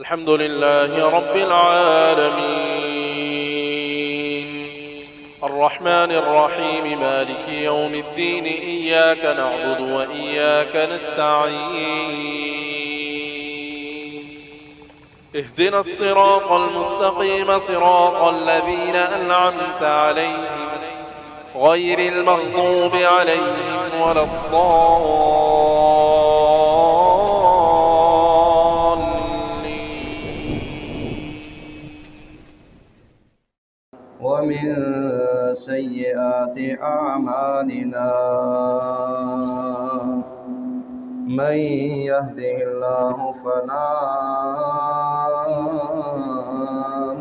الحمد لله رب العالمين الرحمن الرحيم مالك يوم الدين إياك نعبد وإياك نستعين اهدنا الصراط المستقيم صراط الذين أنعمت عليهم غير المغضوب عليهم ولا ومن سيئات أعمالنا من يهده الله فلا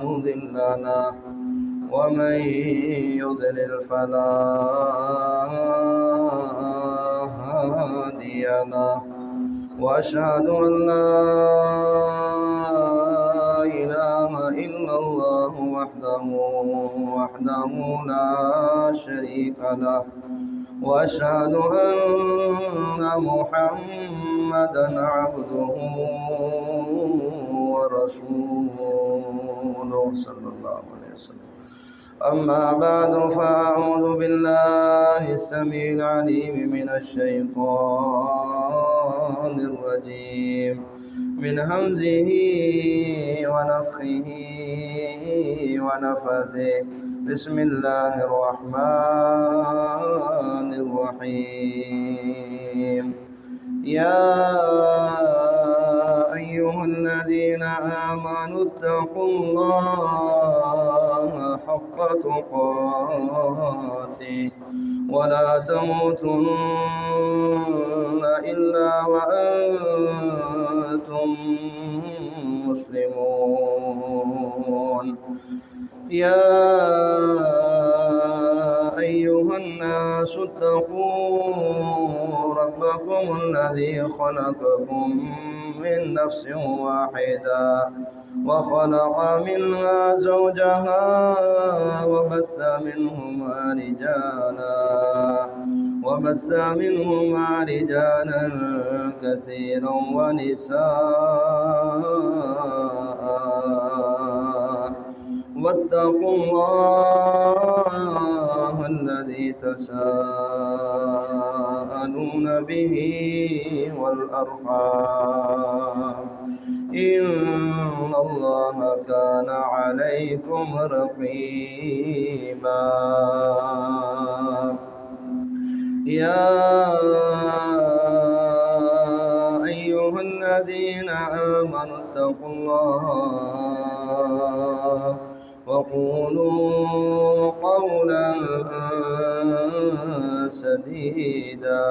مضل له ومن يضلل فلا هادي له وأشهد أن لا إله إلا الله وحده لا شريك له وأشهد أن محمدا عبده ورسوله صلى الله عليه وسلم. أما بعد فأعوذ بالله السميع العليم من الشيطان الرجيم من همزه ونفخه ونفثه. بسم الله الرحمن الرحيم. يا أيها الذين آمنوا اتقوا الله حق تقاته ولا تموتن إلا وأنتم مسلمون. يا أيها الناس اتقوا ربكم الذي خلقكم من نفس واحدة وخلق منها زوجها وبث منهما رجالا كثيرا ونساء. واتقوا الله الذي تساءلون به والأرحام إن الله كان عليكم رقيبا. يا أيها الذين آمنوا اتقوا الله وقولوا قولا سديدا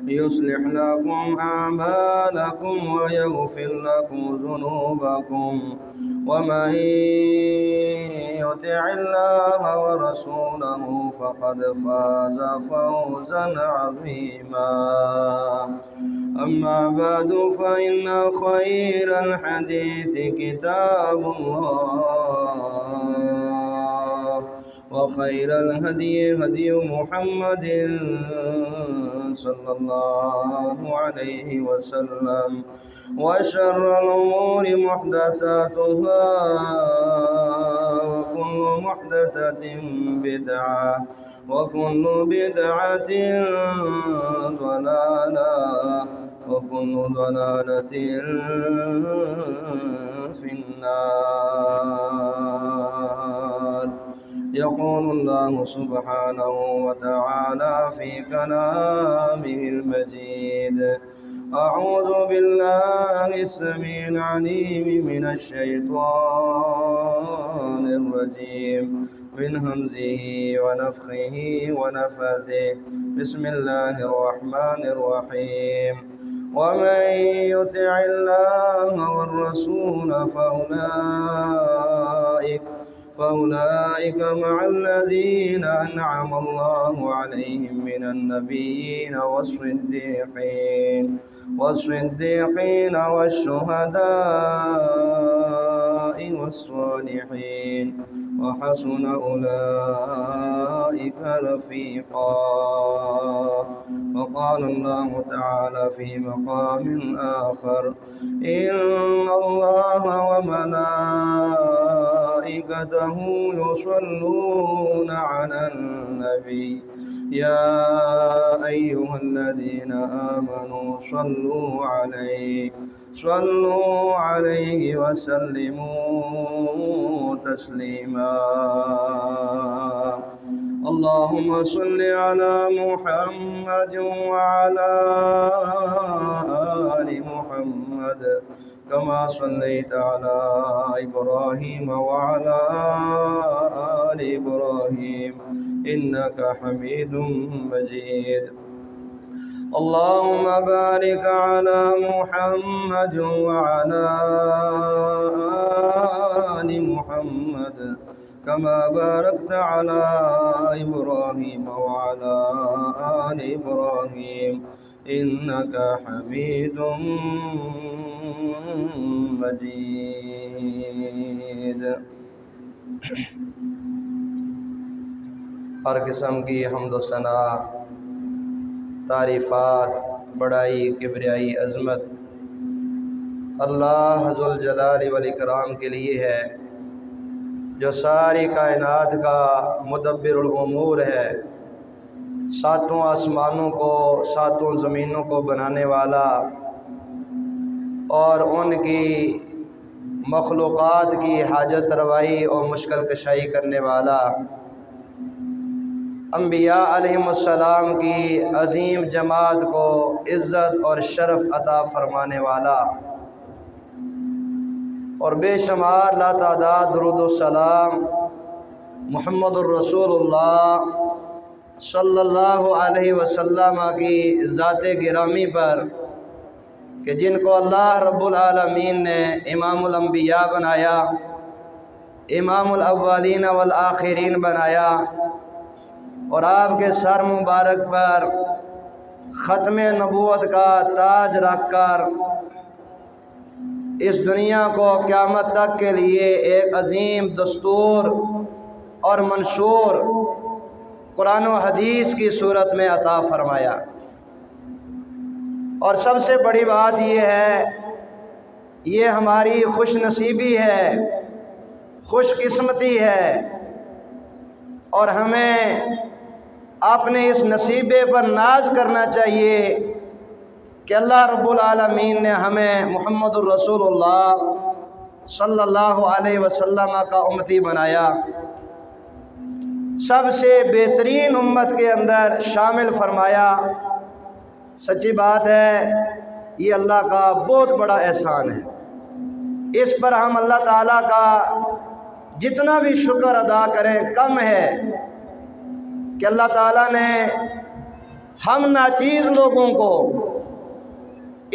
يصلح لكم أعمالكم ويغفر لكم ذنوبكم ومن يطع الله ورسوله فقد فاز فوزا عظيما. أما بعد فإن خير الحديث كتاب الله وخير الهدي هدي محمد صلى الله عليه وسلم وشر الأمور محدثاتها وكل محدثة بدعة وكل بدعة ضلالة وكل ضلالة في النار. يقول الله سبحانه وتعالى في كلامه المجيد: أعوذ بالله السميع العليم من الشيطان الرجيم من همزه ونفخه ونفثه. بسم الله الرحمن الرحيم. ومن يطع الله والرسول فأولئك مع الذين أنعم الله عليهم من النبيين والصديقين والشهداء والصالحين وحسن أولئك رفيقا. وقال الله تعالى في مقام آخر: إن وملائكته يصلون على النبي يا أيها الذين آمنوا صلوا عليه وسلموا تسليما اللهم صل على محمد وعلى آل محمد كما صليت على إبراهيم وعلى آل إبراهيم إنك حميد مجيد اللهم بارك على محمد وعلى آل محمد كما باركت على إبراهيم وعلى آل إبراهيم إنك حميد مجيد۔ ہر قسم کی حمد و ثنا، تعریفات، بڑائی، کبریائی، عظمت اللہ ذوالجلال والاکرام کے لیے ہے، جو ساری کائنات کا مدبر الامور ہے، ساتوں آسمانوں کو، ساتوں زمینوں کو بنانے والا اور ان کی مخلوقات کی حاجت روائی اور مشکل کشائی کرنے والا، انبیاء علیہم السلام کی عظیم جماعت کو عزت اور شرف عطا فرمانے والا، اور بے شمار لا تعداد درود و سلام محمد الرسول اللہ صلی اللہ علیہ وسلم کی ذات گرامی پر، کہ جن کو اللہ رب العالمین نے امام الانبیاء بنایا، امام الاولین والآخرین بنایا، اور آپ کے سر مبارک پر ختم نبوت کا تاج رکھ کر اس دنیا کو قیامت تک کے لیے ایک عظیم دستور اور منشور قرآن و حدیث کی صورت میں عطا فرمایا۔ اور سب سے بڑی بات یہ ہے، یہ ہماری خوش نصیبی ہے، خوش قسمتی ہے، اور ہمیں اپنے اس نصیبے پر ناز کرنا چاہیے کہ اللہ رب العالمین نے ہمیں محمد الرسول اللہ صلی اللہ علیہ وسلم کا امتی بنایا، سب سے بہترین امت کے اندر شامل فرمایا۔ سچی بات ہے، یہ اللہ کا بہت بڑا احسان ہے، اس پر ہم اللہ تعالیٰ کا جتنا بھی شکر ادا کریں کم ہے، کہ اللہ تعالیٰ نے ہم ناچیز لوگوں کو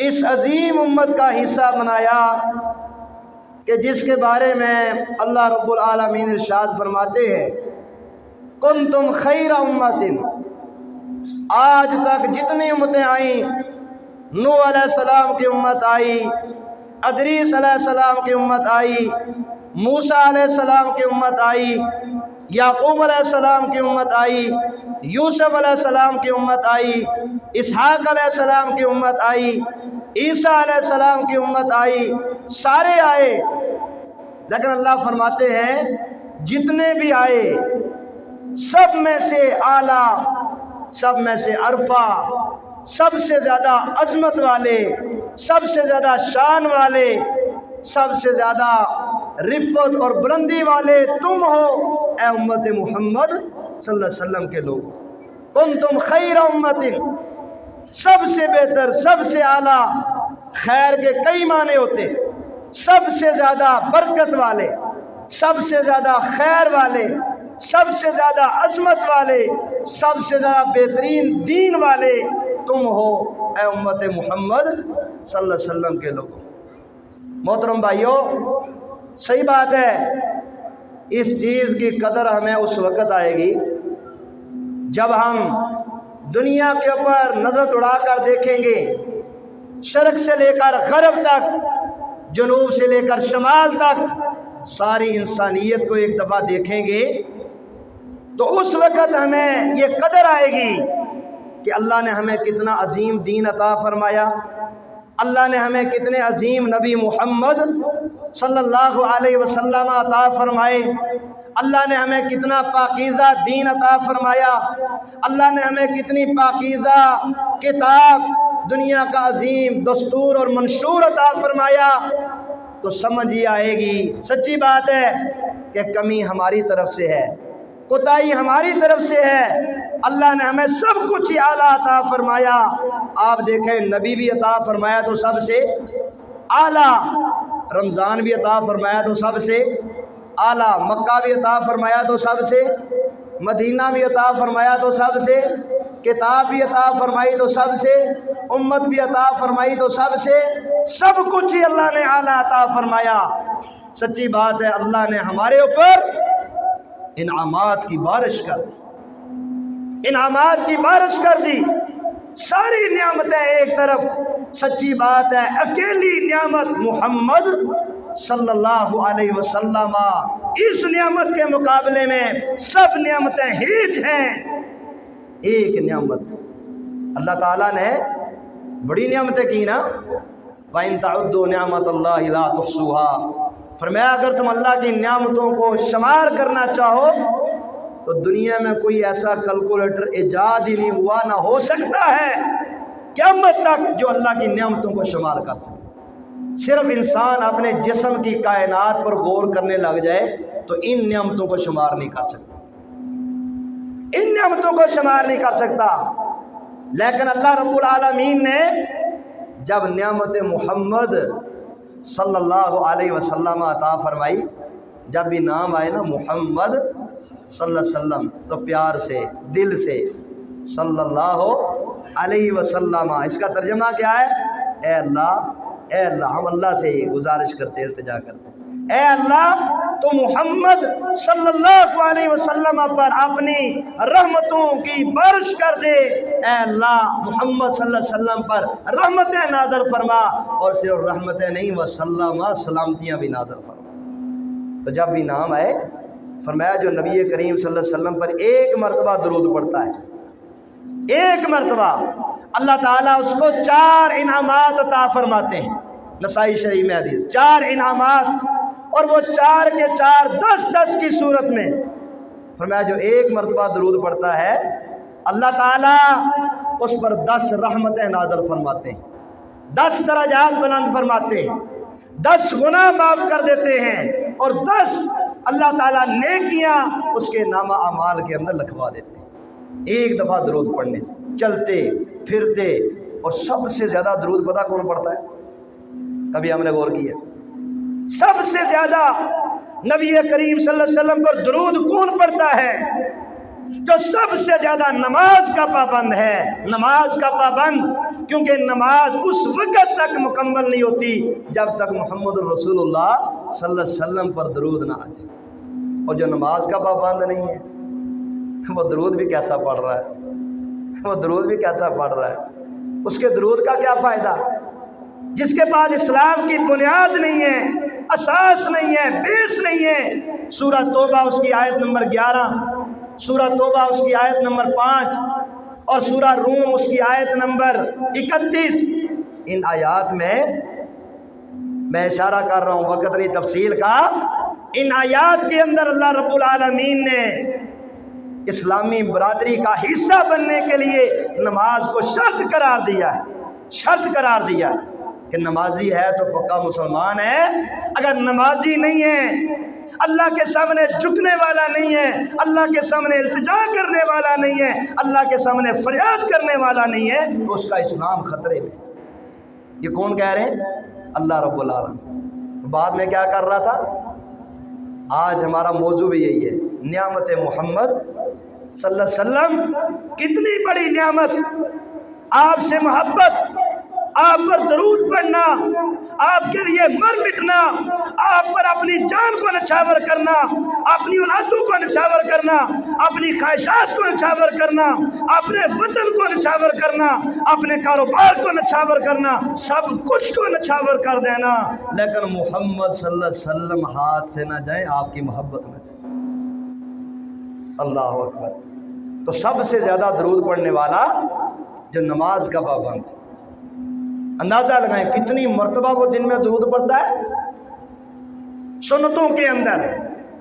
اس عظیم امت کا حصہ بنایا، کہ جس کے بارے میں اللہ رب العالمین ارشاد فرماتے ہیں کنتم خیر امت، آج تک جتنی امتیں آئیں، نوح علیہ السلام کی امت آئی، ادریس علیہ السلام کی امت آئی، موسیٰ علیہ السلام کی امت آئی، یعقوب علیہ السلام کی امت آئی، یوسف علیہ السلام کی امت آئی، اسحاق علیہ السلام کی امت آئی، عیسیٰ علیہ السلام کی امت آئی، سارے آئے، لیکن اللہ فرماتے ہیں جتنے بھی آئے سب میں سے اعلیٰ، سب میں سے عرفہ، سب سے زیادہ عظمت والے، سب سے زیادہ شان والے، سب سے زیادہ رفت اور بلندی والے تم ہو اے امت محمد صلی اللہ علیہ وسلم کے لوگ۔ کنتم خیر امت، سب سے بہتر، سب سے اعلیٰ، خیر کے کئی معنی ہوتے ہیں، سب سے زیادہ برکت والے، سب سے زیادہ خیر والے، سب سے زیادہ عظمت والے، سب سے زیادہ بہترین دین والے تم ہو اے امت محمد صلی اللہ علیہ وسلم کے لوگ۔ محترم بھائیو، صحیح بات ہے، اس چیز کی قدر ہمیں اس وقت آئے گی جب ہم دنیا کے اوپر نظر اڑا کر دیکھیں گے، شرق سے لے کر غرب تک، جنوب سے لے کر شمال تک، ساری انسانیت کو ایک دفعہ دیکھیں گے تو اس وقت ہمیں یہ قدر آئے گی کہ اللہ نے ہمیں کتنا عظیم دین عطا فرمایا، اللہ نے ہمیں کتنے عظیم نبی محمد صلی اللہ علیہ وسلم عطا فرمائے، اللہ نے ہمیں کتنا پاکیزہ دین عطا فرمایا، اللہ نے ہمیں کتنی پاکیزہ کتاب، دنیا کا عظیم دستور اور منشور عطا فرمایا، تو سمجھ ہی آئے گی سچی بات ہے کہ کمی ہماری طرف سے ہے، کوتاہی ہماری طرف سے ہے۔ اللہ نے ہمیں سب کچھ اعلیٰ عطا فرمایا۔ آپ دیکھیں نبی بھی عطا فرمایا تو سب سے اعلیٰ، رمضان بھی عطا فرمایا تو سب سے اعلیٰ، مکہ بھی عطا فرمایا تو سب سے، مدینہ بھی عطا فرمایا تو سب سے، کتاب بھی عطا فرمائی تو سب سے، امت بھی عطا فرمائی تو سب سے، سب کچھ ہی اللہ نے اعلیٰ عطا فرمایا۔ سچی بات ہے اللہ نے ہمارے اوپر انعامات کی بارش کر دی، انعامات کی بارش کر دی، ساری نعمتیں ایک طرف، سچی بات ہے اکیلی نعمت محمد صلی اللہ علیہ وسلم، اس نعمت کے مقابلے میں سب نعمتیں ہیچ ہیں۔ ایک نعمت اللہ تعالیٰ نے بڑی نعمتیں کی نا، وَإِن تَعُدُّوا نِعْمَةَ اللَّهِ لَا تُحْصُوهَا، فرمایا اگر تم اللہ کی نعمتوں کو شمار کرنا چاہو تو دنیا میں کوئی ایسا کیلکولیٹر ایجاد ہی نہیں ہوا، نہ ہو سکتا ہے قیامت تک جو اللہ کی نعمتوں کو شمار کر سکے۔ صرف انسان اپنے جسم کی کائنات پر غور کرنے لگ جائے تو ان نعمتوں کو شمار نہیں کر سکتا، ان نعمتوں کو شمار نہیں کر سکتا۔ لیکن اللہ رب العالمین نے جب نعمت محمد صلی اللہ علیہ وسلم عطا فرمائی، جب بھی نام آئے نا محمد صلی اللہ علیہ وسلم تو پیار سے دل سے صلی اللہ علیہ وسلم، اس کا ترجمہ کیا ہے؟ اے اللہ، ہم اللہ سے گزارش کرتے، التجا کرتے، اے اللہ تو محمد صلی اللہ علیہ وسلم پر اپنی رحمتوں کی بارش کر دے، اے اللہ محمد صلی اللہ علیہ وسلم پر رحمتیں نازل فرما، اور صرف رحمتیں نہیں وسلم سلامتیاں بھی نازل فرما۔ تو جب بھی نام آئے فرمایا جو نبی کریم صلی اللہ علیہ وسلم پر ایک مرتبہ درود پڑتا ہے، ایک مرتبہ، اللہ تعالیٰ اس کو 4 انعامات عطا فرماتے ہیں۔ نسائی شریف میں حدیث 4 انعامات، اور وہ 4 کے 4 10 کی صورت میں، فرمایا جو ایک مرتبہ درود پڑتا ہے اللہ تعالیٰ اس پر 10 رحمتیں نازل فرماتے ہیں، 10 درجات بلند فرماتے ہیں، 10 گناہ معاف کر دیتے ہیں، اور 10 اللہ تعالیٰ نیکیاں اس کے نامہ اعمال کے اندر لکھوا دیتے ہیں ایک دفعہ درود پڑھنے سے، چلتے پھرتے۔ اور سب سے زیادہ درود پتہ کون پڑھتا ہے؟ کبھی ہم نے غور کیا سب سے زیادہ نبی کریم صلی اللہ علیہ وسلم پر درود کون پڑھتا ہے؟ جو سب سے زیادہ نماز کا پابند ہے، نماز کا پابند، کیونکہ نماز اس وقت تک مکمل نہیں ہوتی جب تک محمد رسول اللہ صلی اللہ علیہ وسلم پر درود نہ آ جائے۔ اور جو نماز کا پابند نہیں ہے وہ درود بھی کیسا پڑھ رہا ہے، وہ درود بھی کیسا پڑھ رہا ہے، اس کے درود کا کیا فائدہ؟ جس کے پاس اسلام کی بنیاد نہیں ہے، اساس نہیں ہے، بیس نہیں ہے۔ سورہ توبہ اس کی آیت نمبر 11، سورہ توبہ اس کی آیت نمبر 5، اور سورہ روم اس کی آیت نمبر 31۔ ان آیات میں اشارہ کر رہا ہوں، وقت نہیں تفصیل کا، ان آیات کے اندر اللہ رب العالمین نے اسلامی برادری کا حصہ بننے کے لیے نماز کو شرط قرار دیا ہے، شرط قرار دیا ہے کہ نمازی ہے تو پکا مسلمان ہے، اگر نمازی نہیں ہے، اللہ کے سامنے جھکنے والا نہیں ہے، اللہ کے سامنے التجا کرنے والا نہیں ہے، اللہ کے سامنے فریاد کرنے والا نہیں ہے، تو اس کا اسلام خطرے میں۔ یہ کون کہہ رہے ہیں؟ اللہ رب العالمین۔ بعد میں کیا کر رہا تھا؟ آج ہمارا موضوع بھی یہی ہے، نعمت محمد صلی اللہ علیہ وسلم، کتنی بڑی نعمت، آپ سے محبت، آپ پر درود پڑھنا، آپ کے لیے مر مٹنا، آپ پر اپنی جان کو نچھاور کرنا، اپنی اولادوں کو نچھاور کرنا، اپنی خواہشات کو نچھاور کرنا، اپنے وطن کو نچھاور کرنا، اپنے کاروبار کو نچھاور کرنا، سب کچھ کو نچھاور کر دینا، لیکن محمد صلی اللہ علیہ وسلم ہاتھ سے نہ جائیں، آپ کی محبت نہ جائے۔ اللہ اکبر۔ تو سب سے زیادہ درود پڑھنے والا جو نماز کا پابند ہے، اندازہ لگائیں کتنی مرتبہ وہ دن میں درود پڑھتا ہے۔ سنتوں کے اندر،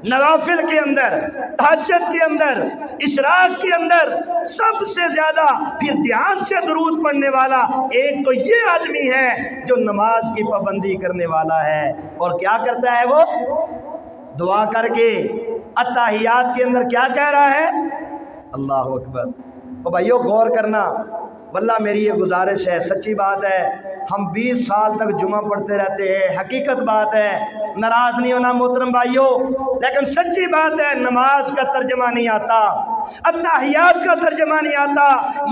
نوافل کے اندر، تہجد کے اندر، اشراق کے اندر سب سے زیادہ پھر دھیان سے درود پڑھنے والا ایک تو یہ آدمی ہے جو نماز کی پابندی کرنے والا ہے۔ اور کیا کرتا ہے وہ؟ دعا کر کے اتحیات کے اندر کیا کہہ رہا ہے؟ اللہ اکبر۔ تو بھائیو غور کرنا، واللہ میری یہ گزارش ہے، سچی بات ہے، ہم 20 سال تک جمعہ پڑھتے رہتے ہیں، حقیقت بات ہے، ناراض نہیں ہونا محترم بھائیو، لیکن سچی بات ہے نماز کا ترجمہ نہیں آتا، اتحیات کا ترجمہ نہیں آتا،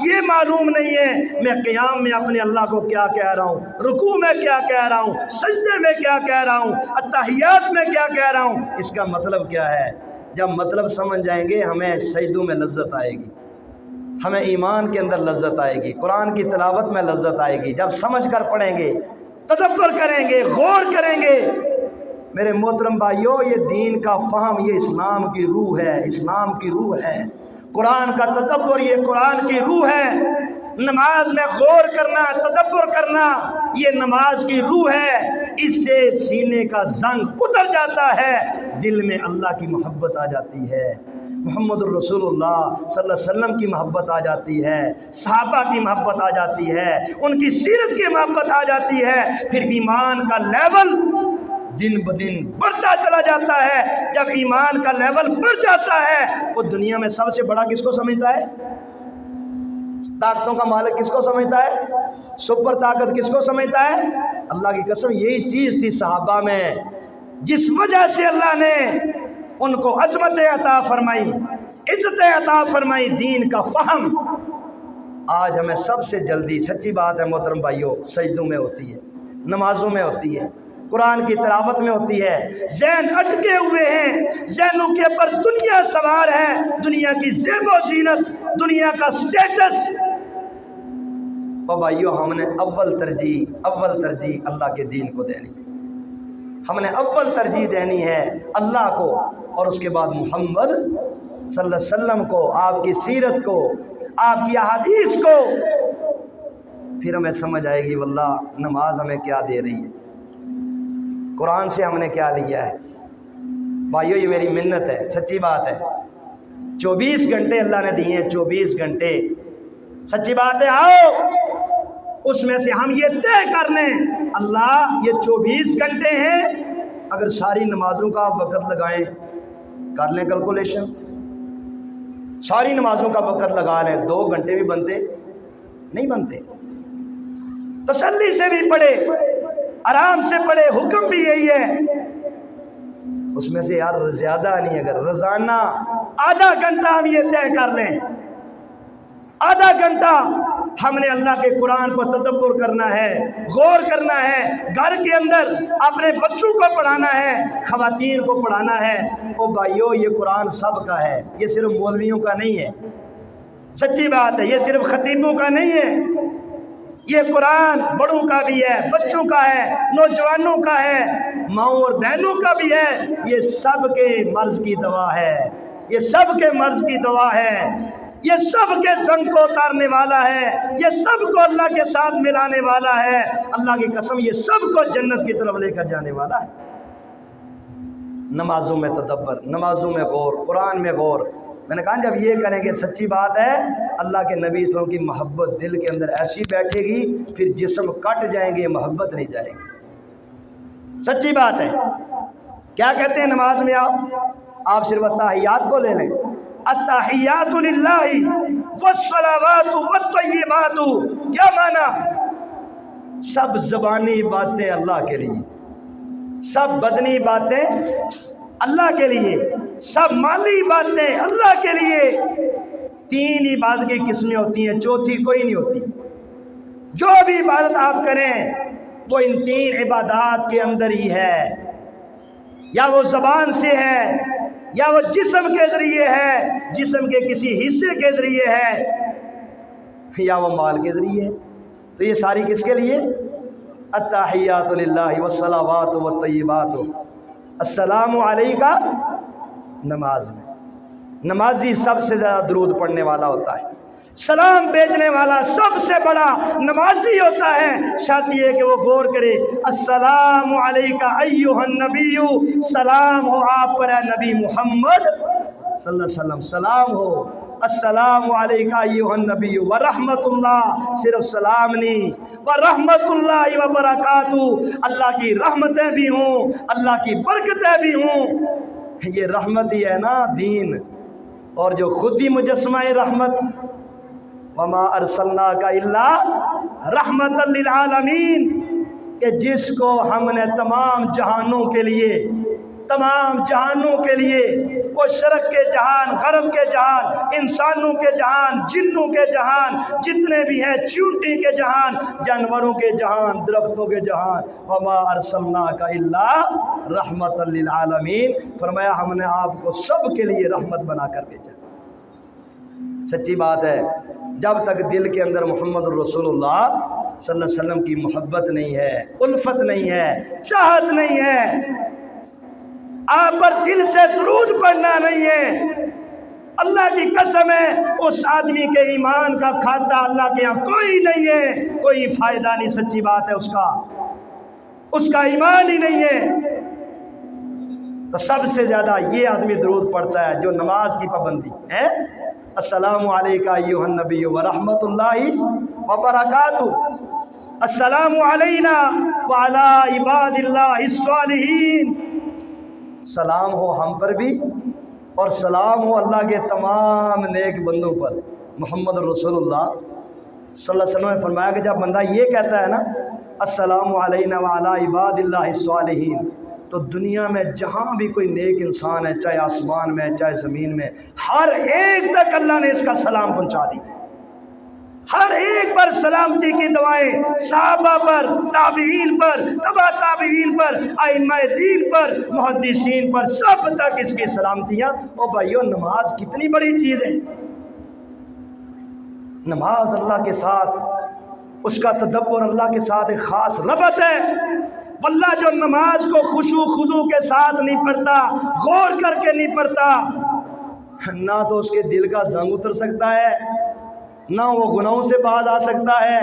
یہ معلوم نہیں ہے میں قیام میں اپنے اللہ کو کیا کہہ رہا ہوں، رکوع میں کیا کہہ رہا ہوں، سجدے میں کیا کہہ رہا ہوں، اتحیات میں کیا کہہ رہا ہوں، اس کا مطلب کیا ہے۔ جب مطلب سمجھ جائیں گے ہمیں سجدوں میں لذت آئے گی، ہمیں ایمان کے اندر لذت آئے گی، قرآن کی تلاوت میں لذت آئے گی، جب سمجھ کر پڑھیں گے، تدبر کریں گے، غور کریں گے۔ میرے محترم بھائیو، یہ دین کا فہم، یہ اسلام کی روح ہے، اسلام کی روح ہے، قرآن کا تدبر یہ قرآن کی روح ہے، نماز میں غور کرنا، تدبر کرنا یہ نماز کی روح ہے، اس سے سینے کا زنگ اتر جاتا ہے، دل میں اللہ کی محبت آ جاتی ہے، محمد الرسول اللہ صلی اللہ علیہ وسلم کی محبت آ جاتی ہے، صحابہ کی محبت آ جاتی ہے، ان کی سیرت کی محبت آ جاتی ہے، پھر ایمان کا لیول دن بدن بڑھتا چلا جاتا ہے۔ جب ایمان کا لیول بڑھ جاتا ہے، وہ دنیا میں سب سے بڑا کس کو سمجھتا ہے؟ طاقتوں کا مالک کس کو سمجھتا ہے؟ سپر طاقت کس کو سمجھتا ہے؟ اللہ کی قسم یہی چیز تھی صحابہ میں، جس وجہ سے اللہ نے ان کو عظمت عطا فرمائی، عزت عطا فرمائی، دین کا فہم۔ آج ہمیں سب سے جلدی، سچی بات ہے محترم بھائیوں، سجدوں میں ہوتی ہے، نمازوں میں ہوتی ہے، قرآن کی تلاوت میں ہوتی ہے، ذہن اٹکے ہوئے ہیں، ذہنوں کے اوپر دنیا سوار ہے، دنیا کی زیب و زینت، دنیا کا سٹیٹس۔ اور بھائیوں ہم نے اول ترجیح اللہ کے دین کو دینی ہے، ہم نے اول ترجیح دینی ہے اللہ کو، اور اس کے بعد محمد صلی اللہ علیہ وسلم کو، آپ کی سیرت کو، آپ کی احادیث کو، پھر ہمیں سمجھ آئے گی واللہ نماز ہمیں کیا دے رہی ہے، قرآن سے ہم نے کیا لیا ہے۔ بھائیو یہ میری منت ہے، سچی بات ہے، 24 گھنٹے اللہ نے دیے ہیں، 24 گھنٹے، سچی بات ہے، آؤ اس میں سے ہم یہ طے کر لیں، اللہ یہ 24 گھنٹے ہیں، اگر ساری نمازوں کا آپ وقت لگائیں، کر لیں کیلکولیشن، ساری نمازوں کا وقت لگا لیں، 2 گھنٹے بھی بنتے نہیں بنتے، تسلی سے بھی پڑھے، آرام سے پڑھے، حکم بھی یہی ہے، اس میں سے یار زیادہ نہیں، اگر روزانہ آدھا گھنٹہ ہم یہ طے کر لیں، آدھا گھنٹہ ہم نے اللہ کے قرآن پر تدبر کرنا ہے، غور کرنا ہے، گھر کے اندر اپنے بچوں کو پڑھانا ہے، خواتین کو پڑھانا ہے۔ او بھائیو یہ قرآن سب کا ہے، یہ صرف مولویوں کا نہیں ہے، سچی بات ہے، یہ صرف خطیبوں کا نہیں ہے، یہ قرآن بڑوں کا بھی ہے، بچوں کا ہے، نوجوانوں کا ہے، ماؤں اور بہنوں کا بھی ہے، یہ سب کے مرض کی دوا ہے، یہ سب کے مرض کی دوا ہے، یہ سب کے زنگ کو اتارنے والا ہے، یہ سب کو اللہ کے ساتھ ملانے والا ہے، اللہ کی قسم یہ سب کو جنت کی طرف لے کر جانے والا ہے۔ نمازوں میں تدبر، نمازوں میں غور، قرآن میں غور، میں نے کہا جب یہ کریں گے سچی بات ہے اللہ کے نبی صلی اللہ علیہ وسلم کی محبت دل کے اندر ایسی بیٹھے گی، پھر جسم کٹ جائیں گے، محبت نہیں جائے گی، سچی بات ہے۔ کیا کہتے ہیں نماز میں آپ صرف اتحیات کو لے لیں، التحیات للہ والصلوات والطیبات، کیا معنی؟ سب زبانی باتیں اللہ کے لیے، سب بدنی باتیں اللہ کے لیے، سب مالی باتیں اللہ کے لیے۔ 3 عبادت کی قسمیں ہوتی ہیں، چوتھی کوئی نہیں ہوتی۔ جو بھی عبادت آپ کریں وہ ان 3 عبادات کے اندر ہی ہے، یا وہ زبان سے ہے، یا وہ جسم کے ذریعے ہے، جسم کے کسی حصے کے ذریعے ہے، یا وہ مال کے ذریعے ہے۔ تو یہ ساری کس کے لیے؟ التحیات للہ والصلوات والطیبات۔ السلام علیکہ نماز میں، نمازی سب سے زیادہ درود پڑھنے والا ہوتا ہے، سلام بھیجنے والا سب سے بڑا نمازی ہوتا ہے۔ شرط یہ کہ وہ غور کرے، السلام علیکہ ایھا النبی، سلام ہو آپ پر اے نبی محمد صلی اللہ علیہ وسلم، سلام ہو۔ السلام علیکہ ایھا النبی ورحمۃ اللہ، صرف سلام نہیں، ورحمۃ اللہ وبرکاتہ، اللہ کی رحمتیں بھی ہوں، اللہ کی برکتیں بھی ہوں۔ یہ رحمت ہی ہے نا دین، اور جو خود ہی مجسمہ رحمت، وما ارسلناک الا رحمۃ للعالمین، کہ جس کو ہم نے تمام جہانوں کے لیے، تمام جہانوں کے لیے، وہ شرق کے جہان، غرب کے جہان، انسانوں کے جہان، جنوں کے جہان، جتنے بھی ہیں، چیونٹی کے جہان، جانوروں کے جہان، درختوں کے جہان، وما ارسلناک الا رحمۃ للعالمین، فرمایا ہم نے آپ کو سب کے لیے رحمت بنا کر بھیجا۔ سچی بات ہے، جب تک دل کے اندر محمد الرسول اللہ صلی اللہ علیہ وسلم کی محبت نہیں ہے، الفت نہیں ہے، چاہت نہیں ہے، آپ پر دل سے درود پڑھنا نہیں ہے، اللہ کی قسم ہے اس آدمی کے ایمان کا کھاتا اللہ کے یہاں کوئی نہیں ہے، کوئی فائدہ نہیں، سچی بات ہے، اس کا ایمان ہی نہیں ہے۔ تو سب سے زیادہ یہ آدمی درود پڑھتا ہے جو نماز کی پابندی ہے۔ السلام علیکہ ایھا النبی ورحمۃ اللہ وبرکاتہ، السلام علینا وعلی عباد اللہ الصالحین، سلام ہو ہم پر بھی اور سلام ہو اللہ کے تمام نیک بندوں پر۔ محمد الرسول اللہ صلی اللہ علیہ وسلم نے فرمایا کہ جب بندہ یہ کہتا ہے نا السلام علینا وعلی عباد اللہ الصالحین، تو دنیا میں جہاں بھی کوئی نیک انسان ہے، چاہے آسمان میں چاہے زمین میں، ہر ایک تک اللہ نے اس کا سلام پہنچا دی، ہر ایک پر سلامتی کی دعائیں، صحابہ پر، تابعین پر، تبع تابعین پر، ائمہ دین پر، محدثین پر، سب تک اس کی سلامتیاں۔ او بھائیو، نماز کتنی بڑی چیز ہے، نماز اللہ کے ساتھ، اس کا تدبر اللہ کے ساتھ ایک خاص ربط ہے۔ واللہ جو نماز کو خشوع خضوع کے ساتھ نہیں پڑھتا، غور کر کے نہیں پڑھتا، نہ تو اس کے دل کا زنگ اتر سکتا ہے، نہ وہ گناہوں سے باز آ سکتا ہے۔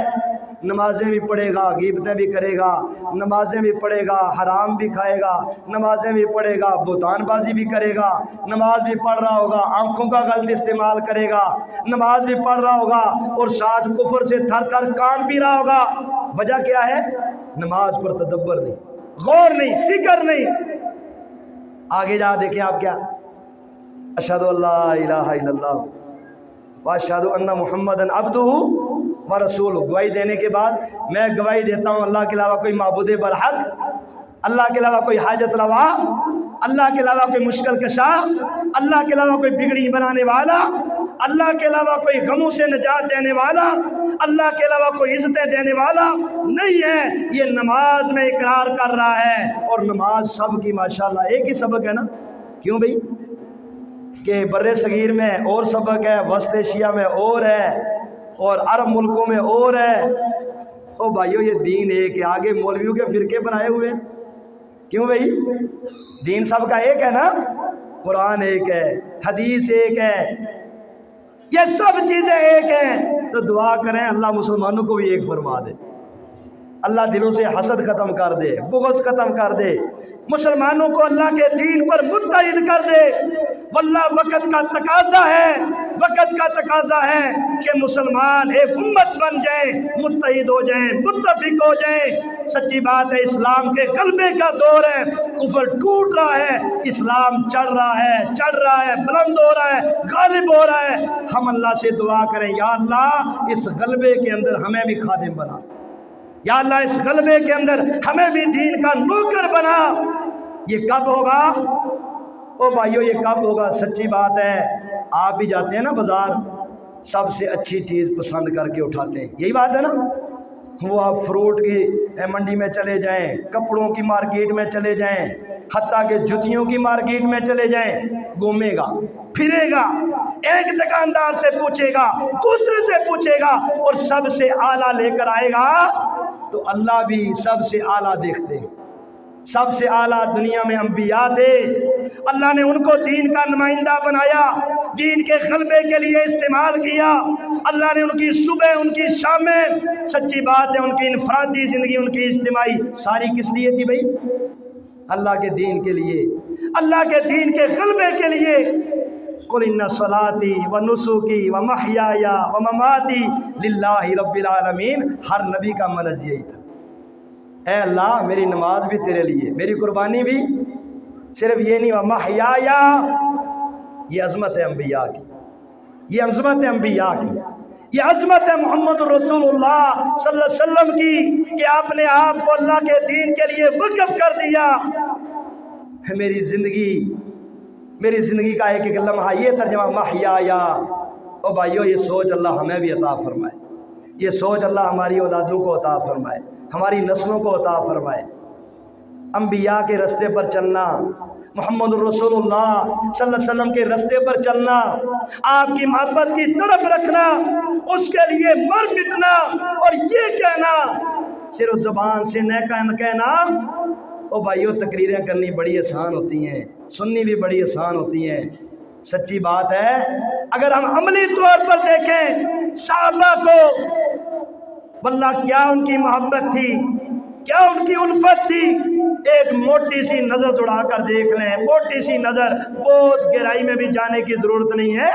نمازیں بھی پڑھے گا، غیبتیں بھی کرے گا، نمازیں بھی پڑھے گا، حرام بھی کھائے گا، نمازیں بھی پڑھے گا، بہتان بازی بھی کرے گا، نماز بھی پڑھ رہا ہوگا، آنکھوں کا غلط استعمال کرے گا، نماز بھی پڑھ رہا ہوگا اور ساتھ کفر سے تھر تھر کان بھی رہا ہوگا۔ وجہ کیا ہے؟ نماز پر تدبر نہیں، غور نہیں، فکر نہیں۔ آگے جا دیکھیں آپ کیا، اشہد ان لا الہ الا اللہ واشہد ان محمدًا عبدہ ورسولہ، گواہی دینے کے بعد میں گواہی دیتا ہوں اللہ کے علاوہ کوئی معبود برحق، اللہ کے علاوہ کوئی حاجت روا، اللہ کے علاوہ کوئی مشکل کشا، اللہ کے علاوہ کوئی بگڑی بنانے والا، اللہ کے علاوہ کوئی غموں سے نجات دینے والا، اللہ کے علاوہ کوئی عزتیں دینے والا نہیں ہے۔ یہ نماز میں اقرار کر رہا ہے، اور نماز سب کی ماشاءاللہ ایک ہی سبق ہے نا، کیوں بھئی؟ کہ بر صغیر میں اور سبق ہے، وسط ایشیا میں اور ہے، اور عرب ملکوں میں اور ہے۔ او بھائیو، یہ دین ایک ہے، آگے مولویوں کے فرقے بنائے ہوئے، کیوں بھئی؟ دین سب کا ایک ہے نا، قرآن ایک ہے، حدیث ایک ہے، یہ سب چیزیں ایک ہیں۔ تو دعا کریں اللہ مسلمانوں کو بھی ایک فرما دے، اللہ دلوں سے حسد ختم کر دے، بغض ختم کر دے، مسلمانوں کو اللہ کے دین پر متحد کر دے۔ واللہ وقت کا تقاضا ہے، وقت کا تقاضا ہے کہ مسلمان ایک امت بن جائیں، متحد ہو جائیں، متفق ہو جائیں۔ سچی بات ہے، اسلام کے غلبے کا دور ہے، کفر ٹوٹ رہا ہے، اسلام چڑھ رہا ہے، چڑھ رہا ہے، بلند ہو رہا ہے، غالب ہو رہا ہے۔ ہم اللہ سے دعا کریں، یا اللہ اس غلبے کے اندر ہمیں بھی خادم بنا، یا اللہ اس غلبے کے اندر ہمیں بھی دین کا نوکر بنا۔ یہ کب ہوگا؟ او بھائیو، یہ کب ہوگا؟ سچی بات ہے، آپ بھی جاتے ہیں نا بازار، سب سے اچھی چیز پسند کر کے اٹھاتے ہیں، یہی بات ہے نا۔ وہ آپ فروٹ کی منڈی میں چلے جائیں، کپڑوں کی مارکیٹ میں چلے جائیں، حتیٰ کہ جوتیوں کی مارکیٹ میں چلے جائیں، گھومے گا، پھرے گا، ایک دکاندار سے پوچھے گا، دوسرے سے پوچھے گا، اور سب سے اعلیٰ لے کر آئے گا۔ تو اللہ بھی سب سے اعلیٰ دیکھتے ہیں، سب سے اعلیٰ دنیا میں انبیاء تھے، اللہ نے ان کو دین کا نمائندہ بنایا، دین کے غلبے کے لیے استعمال کیا۔ اللہ نے ان کی صبح، ان کی شامیں، سچی بات ہے ان کی انفرادی زندگی، ان کی اجتماعی ساری کس لیے تھی بھائی؟ اللہ کے دین کے لیے، اللہ کے دین کے غلبے کے لیے۔ قل ان صلاتی و نسکی و محیای و مماتی للہ رب العالمین، ہر نبی کا منہج یہی تھا، اے اللہ میری نماز بھی تیرے لیے، میری قربانی بھی، صرف یہ نہیں، و محیای، یہ عظمت ہے انبیاء کی، یہ عظمت ہے انبیاء کی، یہ عظمت ہے محمد رسول اللہ صلی اللہ علیہ وسلم کی کہ آپ نے آپ کو اللہ کے دین کے لیے وقف کر دیا۔ میری زندگی کا ایک ایک لمحہ، یہ ترجمہ محیایا۔ او بھائیو، یہ سوچ اللہ ہمیں بھی عطا فرمائے، یہ سوچ اللہ ہماری اولادوں کو عطا فرمائے، ہماری نسلوں کو عطا فرمائے۔ انبیاء کے رستے پر چلنا، محمد رسول اللہ صلی اللہ علیہ وسلم کے رستے پر چلنا، آپ کی محبت کی طرف رکھنا، اس کے لیے مر مٹنا، اور یہ کہنا صرف زبان سے نہ کہنا۔ او بھائیو، تقریریں کرنی بڑی آسان ہوتی ہیں، سننی بھی بڑی آسان ہوتی ہیں، سچی بات ہے اگر ہم عملی طور پر دیکھیں صحابہ کو، واللہ کیا ان کی محبت تھی، کیا ان کی الفت تھی۔ ایک موٹی سی نظر دوڑا کر دیکھ لیں، موٹی سی نظر، بہت گہرائی میں بھی جانے کی ضرورت نہیں ہے۔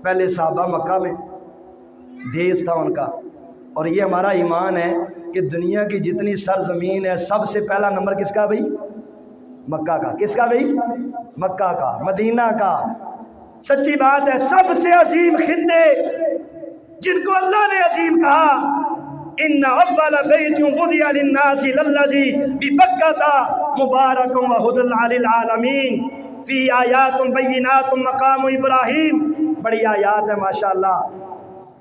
پہلے صحابہ مکہ میں بیس تھا ان کا، اور یہ ہمارا ایمان ہے کہ دنیا کی جتنی سرزمین ہے سب سے پہلا نمبر کس کا بھائی؟ مکہ کا۔ کس کا بھائی؟ مکہ کا، مدینہ کا۔ سچی بات ہے، سب سے عظیم خطے جن کو اللہ نے عظیم کہا، ان اول بیت وضع للناس للذی ببکۃ مبارک وہدی للعالمین فی آیات بینات مقام ابراہیم۔ بڑی آیات ہے ماشاءاللہ۔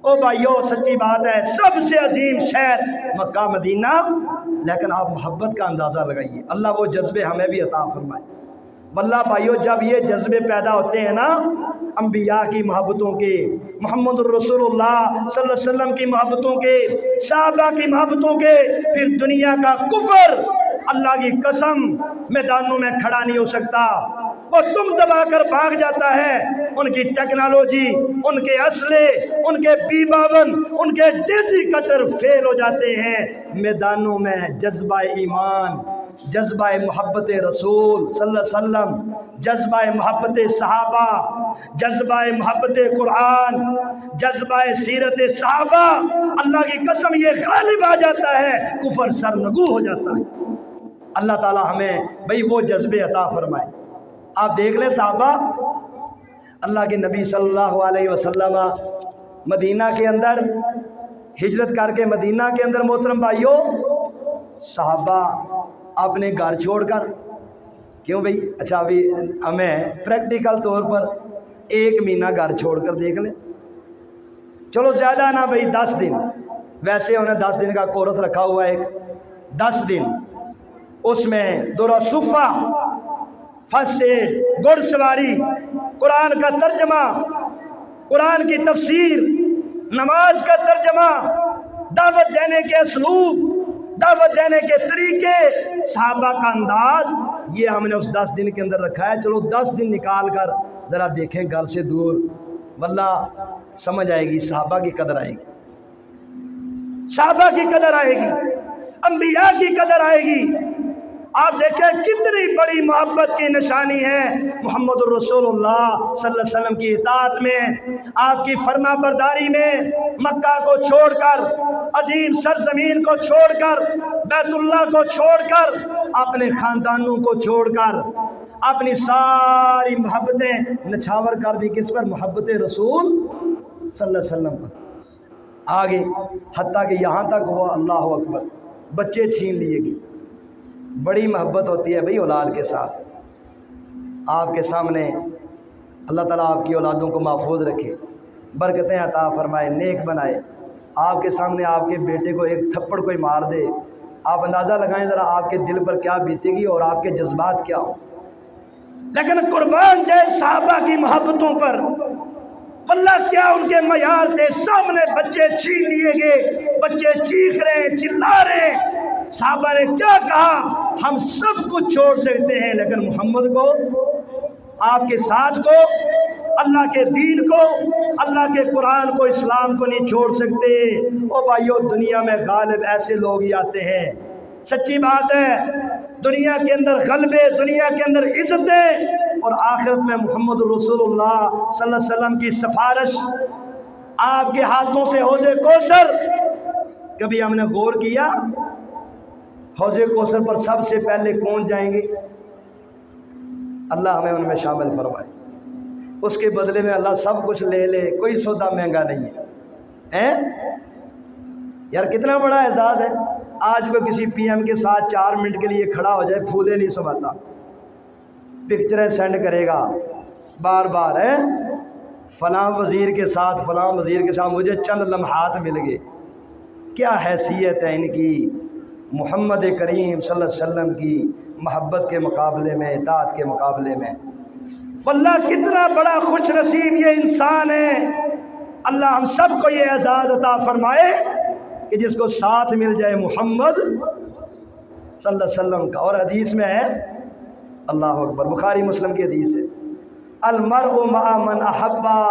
او بھائیو، سچی بات ہے، سب سے عظیم شہر مکہ مدینہ، لیکن آپ محبت کا اندازہ لگائیے، اللہ وہ جذبے ہمیں بھی عطا فرمائے۔ واللہ بھائیو، جب یہ جذبے پیدا ہوتے ہیں نا انبیاء کی محبتوں کے، محمد الرسول اللہ صلی اللہ علیہ وسلم کی محبتوں کے، صحابہ کی محبتوں کے، پھر دنیا کا کفر اللہ کی قسم میدانوں میں کھڑا نہیں ہو سکتا، وہ تم دبا کر بھاگ جاتا ہے۔ ان کی ٹیکنالوجی، ان کے اسلحے، ان کے B-52، ان کے دیسی کٹر فیل ہو جاتے ہیں۔ میدانوں میں جذبہ ایمان، جذبہ محبت رسول صلی اللہ علیہ وسلم، جذبہ محبت صحابہ، جذبہ محبت قرآن، جذبہ سیرت صحابہ، اللہ کی قسم یہ غالب آ جاتا ہے، کفر سرنگو ہو جاتا ہے۔ اللہ تعالی ہمیں بھئی وہ جذبے عطا فرمائے۔ آپ دیکھ لیں صحابہ، اللہ کے نبی صلی اللہ علیہ وسلم مدینہ کے اندر ہجرت کر کے، مدینہ کے اندر محترم بھائیوں، صحابہ اپنے گھر چھوڑ کر، کیوں بھئی؟ اچھا ابھی ہمیں پریکٹیکل طور پر ایک مہینہ گھر چھوڑ کر دیکھ لیں، چلو زیادہ نہ بھئی 10 دن، ویسے انہیں 10 دن کا کورس رکھا ہوا ہے، ایک 10 دن، اس میں دورہ صفہ، فرسٹ ایڈ، گھڑ سواری، قرآن کا ترجمہ، قرآن کی تفسیر، نماز کا ترجمہ، دعوت دینے کے اسلوب، دعوت دینے کے طریقے، صحابہ کا انداز، یہ ہم نے اس 10 دن کے اندر رکھا ہے۔ چلو 10 دن نکال کر ذرا دیکھیں گھر سے دور، واللہ سمجھ آئے گی، صحابہ کی قدر آئے گی، صحابہ کی قدر آئے گی، انبیاء کی قدر آئے گی۔ آپ دیکھیں کتنی بڑی محبت کی نشانی ہے محمد الرسول اللہ صلی اللہ علیہ وسلم کی اطاعت میں، آپ کی فرما برداری میں، مکہ کو چھوڑ کر، عظیم سرزمین کو چھوڑ کر، بیت اللہ کو چھوڑ کر، اپنے خاندانوں کو چھوڑ کر، اپنی ساری محبتیں نچھاور کر دی، کس پر؟ محبت رسول صلی اللہ علیہ وسلم پر۔ آگے حتیٰ کہ یہاں تک وہ اللہ اکبر، بچے چھین لیے گئے۔ بڑی محبت ہوتی ہے بھئی اولاد کے ساتھ۔ آپ کے سامنے اللہ تعالیٰ آپ کی اولادوں کو محفوظ رکھے، برکتیں عطا فرمائے، نیک بنائے۔ آپ کے سامنے آپ کے بیٹے کو ایک تھپڑ کوئی مار دے، آپ اندازہ لگائیں ذرا آپ کے دل پر کیا بیتے گی اور آپ کے جذبات کیا ہوں۔ لیکن قربان جائے صحابہ کی محبتوں پر، واللہ کیا ان کے معیار تھے۔ سامنے بچے چھین لیے گئے، بچے چیخ رہے ہیں، چلا رہے ہیں۔ صحابہ نے کیا کہا؟ ہم سب کچھ چھوڑ سکتے ہیں لیکن محمد کو، آپ کے ساتھ کو اللہ کے دین کو، اللہ کے قرآن کو، اسلام کو نہیں چھوڑ سکتے۔ او بھائیو، دنیا میں غالب ایسے لوگ ہی آتے ہیں، سچی بات ہے، دنیا کے اندر غلبے، دنیا کے اندر عزتیں، اور آخرت میں محمد رسول اللہ صلی اللہ علیہ وسلم کی سفارش، آپ کے ہاتھوں سے حوض کوثر۔ کبھی ہم نے غور کیا حوض کوثر پر سب سے پہلے کون جائیں گے؟ اللہ ہمیں ان میں شامل فرمائے۔ اس کے بدلے میں اللہ سب کچھ لے لے، کوئی سودا مہنگا نہیں ہے۔ یار کتنا بڑا اعزاز ہے۔ آج کوئی کسی پی ایم کے ساتھ 4 منٹ کے لیے کھڑا ہو جائے، پھولے نہیں سماتا، پکچریں سینڈ کرے گا بار بار، ہے فلاں وزیر کے ساتھ، فلاں وزیر کے ساتھ مجھے چند لمحات مل گئے۔ کیا حیثیت ہے ان کی محمد کریم صلی اللہ علیہ وسلم کی محبت کے مقابلے میں، اطاعت کے مقابلے میں۔ واللہ کتنا بڑا خوش نصیب یہ انسان ہے۔ اللہ ہم سب کو یہ اعزاز عطا فرمائے کہ جس کو ساتھ مل جائے محمد صلی اللہ علیہ وسلم کا۔ اور حدیث میں ہے، اللہ اکبر، بخاری مسلم کی حدیث ہے، المرء مع من احبا،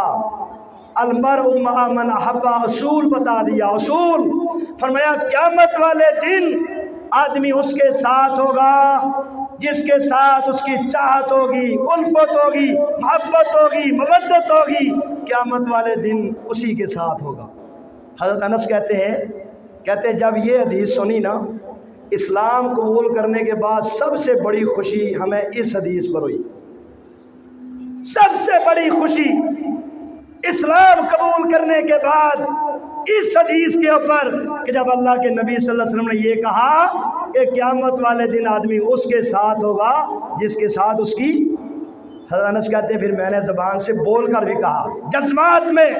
المرء مع من احبا، اصول بتا دیا، اصول فرمایا قیامت والے دن آدمی اس کے ساتھ ہوگا جس کے ساتھ اس کی چاہت ہوگی، الفت ہوگی، محبت ہوگی، مودت ہوگی، قیامت والے دن اسی کے ساتھ ہوگا۔ حضرت انس کہتے ہیں جب یہ حدیث سنی نا، اسلام قبول کرنے کے بعد سب سے بڑی خوشی ہمیں اس حدیث پر ہوئی۔ سب سے بڑی خوشی اسلام قبول کرنے کے بعد اس حدیث کے اوپر کہ جب اللہ کے نبی صلی اللہ علیہ وسلم نے یہ کہا کہ قیامت والے دن آدمی اس کے ساتھ ہوگا جس کے ساتھ اس کی، حضرت انس کہتے ہیں پھر میں نے زبان سے بول کر بھی کہا، جذبات میں،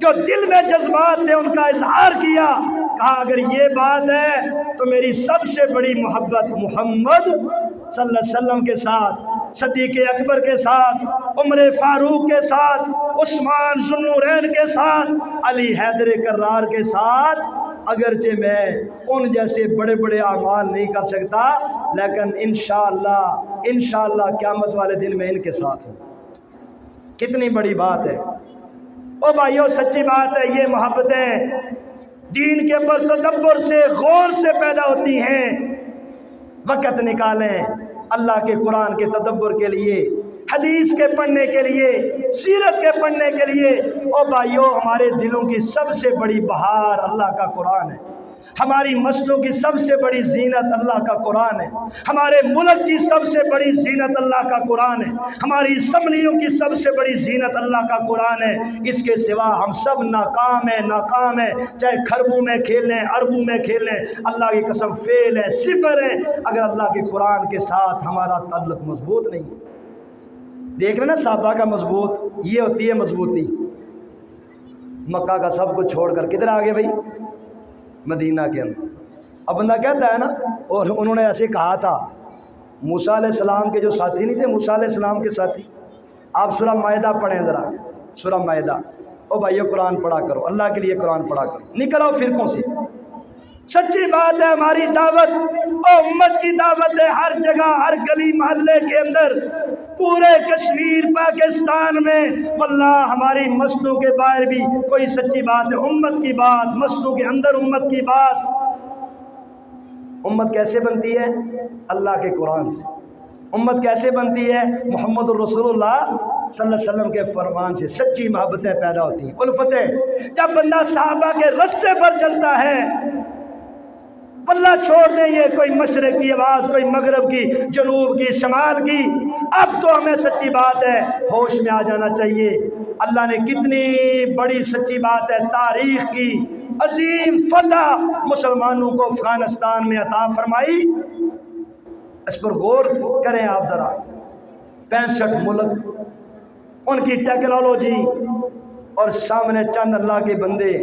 جو دل میں جذبات تھے ان کا اظہار کیا، کہا اگر یہ بات ہے تو میری سب سے بڑی محبت محمد صلی اللہ علیہ وسلم کے ساتھ، صدیق اکبر کے ساتھ، عمر فاروق کے ساتھ، عثمان ذو النورین کے ساتھ، علی حیدر کرار کے ساتھ، اگرچہ میں ان جیسے بڑے بڑے اعمال نہیں کر سکتا، لیکن انشاءاللہ قیامت والے دن میں ان کے ساتھ ہوں۔ کتنی بڑی بات ہے۔ او بھائیو سچی بات ہے، یہ محبتیں دین کے اوپر تدبر سے، غور سے پیدا ہوتی ہیں۔ وقت نکالیں اللہ کے قرآن کے تدبر کے لیے، حدیث کے پڑھنے کے لیے، سیرت کے پڑھنے کے لیے۔ او بھائیو ہمارے دلوں کی سب سے بڑی بہار اللہ کا قرآن ہے، ہماری مسجدوں کی سب سے بڑی زینت اللہ کا قرآن ہے، ہمارے ملک کی سب سے بڑی زینت اللہ کا قرآن ہے، ہماری اسمبلیوں کی سب سے بڑی زینت اللہ کا قرآن ہے۔ اس کے سوا ہم سب ناکام ہیں، چاہے خربوں میں کھیل لیں، اربوں میں کھیل لیں، اللہ کی قسم فیل ہے، صفر ہے اگر اللہ کے قرآن کے ساتھ ہمارا تعلق مضبوط نہیں ہے۔ دیکھ رہے نا صحابہ کا مضبوط، یہ ہوتی ہے مضبوطی۔ مکہ کا سب کچھ چھوڑ کر کدھر آگے بھائی؟ مدینہ کے اندر۔ اب بندہ کہتا ہے نا، اور انہوں نے ایسے کہا تھا، موسیٰ علیہ السلام کے جو ساتھی نہیں تھے، موسیٰ علیہ السلام کے ساتھی، آپ سورہ مائدہ پڑھیں ذرا، سورہ مائدہ۔ او بھائیو قرآن پڑھا کرو، اللہ کے لیے قرآن پڑھا کرو، نکل آؤ فرقوں سے۔ سچی بات ہے، ہماری دعوت اور امت کی دعوت ہے ہر جگہ، ہر گلی محلے کے اندر، پورے کشمیر پاکستان میں، واللہ ہماری مسجدوں کے باہر بھی کوئی سچی بات ہے، امت کی بات، مسجدوں کے اندر امت کی بات۔ امت کیسے بنتی ہے؟ اللہ کے قرآن سے۔ امت کیسے بنتی ہے؟ محمد الرسول اللہ صلی اللہ علیہ وسلم کے فرمان سے۔ سچی محبتیں پیدا ہوتی ہیں، الفتیں۔ جب بندہ صحابہ کے رستے پر چلتا ہے، اللہ چھوڑ دیں یہ کوئی مشرق کی آواز، کوئی مغرب کی، جنوب کی، شمال کی، اب تو ہمیں سچی بات ہے ہوش میں آ جانا چاہیے۔ اللہ نے کتنی بڑی سچی بات ہے، تاریخ کی عظیم فتح مسلمانوں کو افغانستان میں عطا فرمائی۔ اس پر غور کریں آپ ذرا، 65 ملک، ان کی ٹیکنالوجی، اور سامنے چند اللہ کے بندے،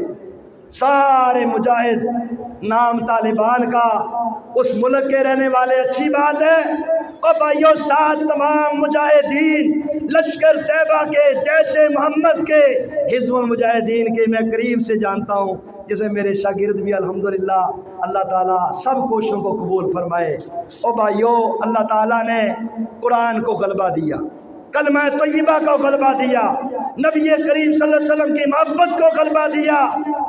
سارے مجاہد، نام طالبان کا، اس ملک کے رہنے والے۔ اچھی بات ہے۔ اور بھائیو ساتھ تمام مجاہدین لشکر طیبہ کے، جیسے محمد کے، حزب المجاہدین کے میں قریب سے جانتا ہوں، جسے میرے شاگرد بھی الحمدللہ۔ اللہ تعالیٰ سب کوششوں کو قبول فرمائے۔ اور بھائیو اللہ تعالیٰ نے قرآن کو غلبہ دیا، کلمہ طیبہ کو غلبہ دیا، نبی کریم صلی اللہ علیہ وسلم کی محبت کو غلبہ دیا۔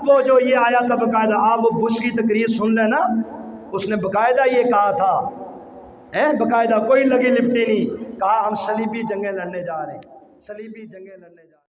وہ جو یہ آیا تھا باقاعدہ، آپ وہ بش کی تقریر سن لینا، اس نے باقاعدہ یہ کہا تھا، باقاعدہ کوئی لگی لپٹی نہیں، کہا ہم صلیبی جنگیں لڑنے جا رہے ہیں، صلیبی جنگیں لڑنے جا رہے ہیں۔